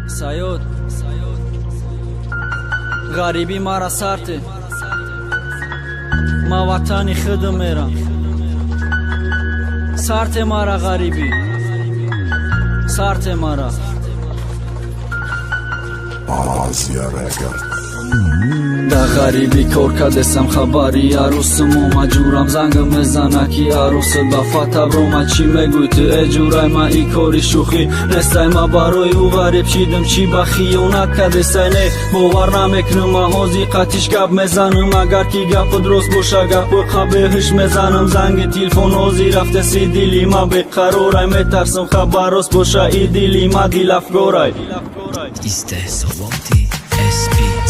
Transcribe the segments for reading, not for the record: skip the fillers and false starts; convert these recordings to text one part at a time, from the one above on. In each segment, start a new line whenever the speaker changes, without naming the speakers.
سایود غریبی مرا سرته ما وطنی خودم میرم سرته مرا غریبی سرته مرا در غریبی کار کردم خبری عروسم مجبورم زنگ میزنه کی عروس با فتبرم چی میگوی تو اجورای ما ای کاری شوخی نستای ما برای او غریب شیدم چی با خیانت کردستای نه باور نمیکنم حاضی قطیش گپ میزنم اگر کی گپ درست باشه گپ قبهش میزنم زنگ تلفن حاضی رفته سی دلی ما بقرارای میترسم خبر راست باشه ای دلی ما دل افگارای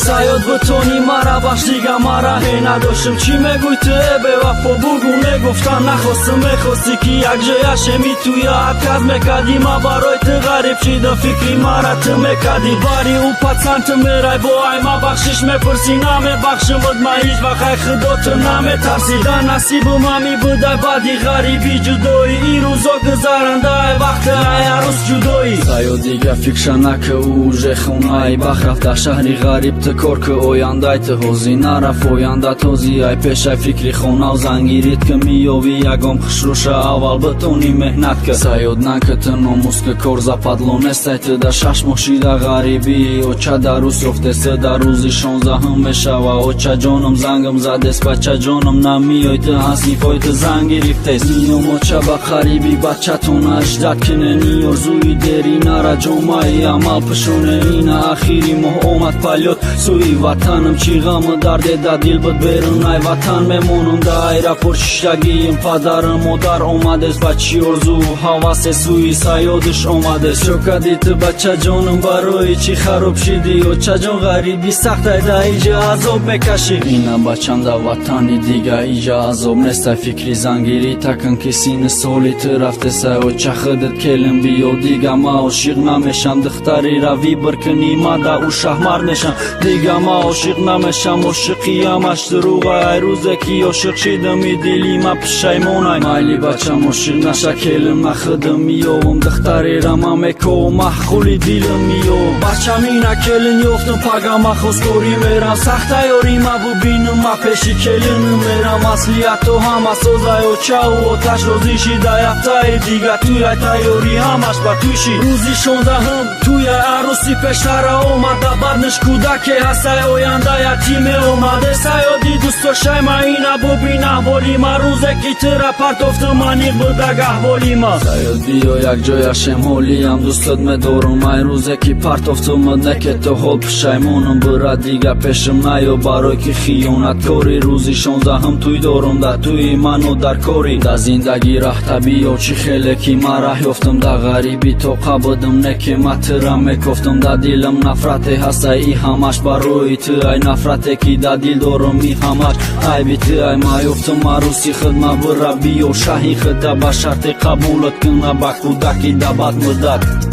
سایود بتونی مرا باش دیگه مرا هی نداشتم چی میگوی تو به وفا بگو نگفتم نخواستم میخواستی که یک جایش می توی عکاز میکردی ما برای تو غریب شیدم فکری مرا تو میکردی باری او پسند میرای با ای ما بخشش میپرسی نمیبخشم بود ما هیچ وقت خدا تو نمیترسی در نصیب ما می بوده بعدی غریبی جدایی ای روزا گذرنده وقت ای عروس جدایی سایود دیگه فکر نکه او خونای بخرفت در شهری غریب کار که آیندای تو حوزی نرف آینده تازی ای پیش ای فکری خونه و زنگیریت که میاوی یکم خشروش اول بتونی مهنت که سایود نکه تو ناموس که کار زپدلو نستی تو در شش مخشی در غریبی او چه در روز رفته سه در روزی 16 هم میشه و او چه جانم زنگم زدست بچه جانم نمیای تو هستی فای تو زنگی ریفتست نیام و چه با غریبی بچه تون اجدد کنه نی ارزوی دری نره جمعی عمل پشونه این اخیری ماه اومد پلیوت سوی وطنم چی غم درد دا دیل بود بیرون ای وطن میمونم دا ایرا پرشتگیم پدرم مادر اومدست بچی ارزو حواس سوی سایودش اومدست شکدی تو بچه جانم برای چی خراب شدی و چه جان غریبی سخت دا ایجا عذاب میکشی اینم بچم دا وطنی دیگه ایجا عذاب نسته فکری زنگیری تکن کسی نسولی تو رفته سای و چه خودت کلم بیو دیگه ما عاشق نمیشم دختری روی برکنی ما دا او شهمر نشم دیگه ما عاشق نمیشم عاشقی همش دروغه ای روزه کی عاشق شیدم ای دلی ما پشیمونای مایلی بچم عاشق نشه کلم نخدم میوم دختری رما میکو محخولی دیلم میو بچم اینا کلن یفتم پاگم خوستوری میرم سخت یاری ما ببینم ما پیشی کلن میرم اصلیت تو هم سوزای و چاو و تش روزی شیده یفتای دیگه توی تایوری همش با توشی روزی 16 هم توی عروسی پشتر اومده بدنش کودک هسته آینده یتیم اومده سایودی دوستاشای ما اینا ببینه بولی ما روزه کی تره پرتفت منی بوده گه بولی ما سایود بیا یک جایشم حالی هم دوستت میدارم ای روزه کی پرتفت اومده که تو حال پشیمونم برا دیگه پیشم نیا برای که خیانت کاری روزی 16 هم توی دارم در توی منو در کاری در زندگی راه بیا چی خیلی کی ما راه یفتم در غریبی تو قبودم نکی ما تره میکفتم در دیلم نفرت هسته ای همش برای تو ای نفرت کی دا دیل دارم ای همش ای بی تو ای ما یفتم عروسی خود ما برا بیو شاهی خود با شرط قبولت کنه با کودکی دا بد مدت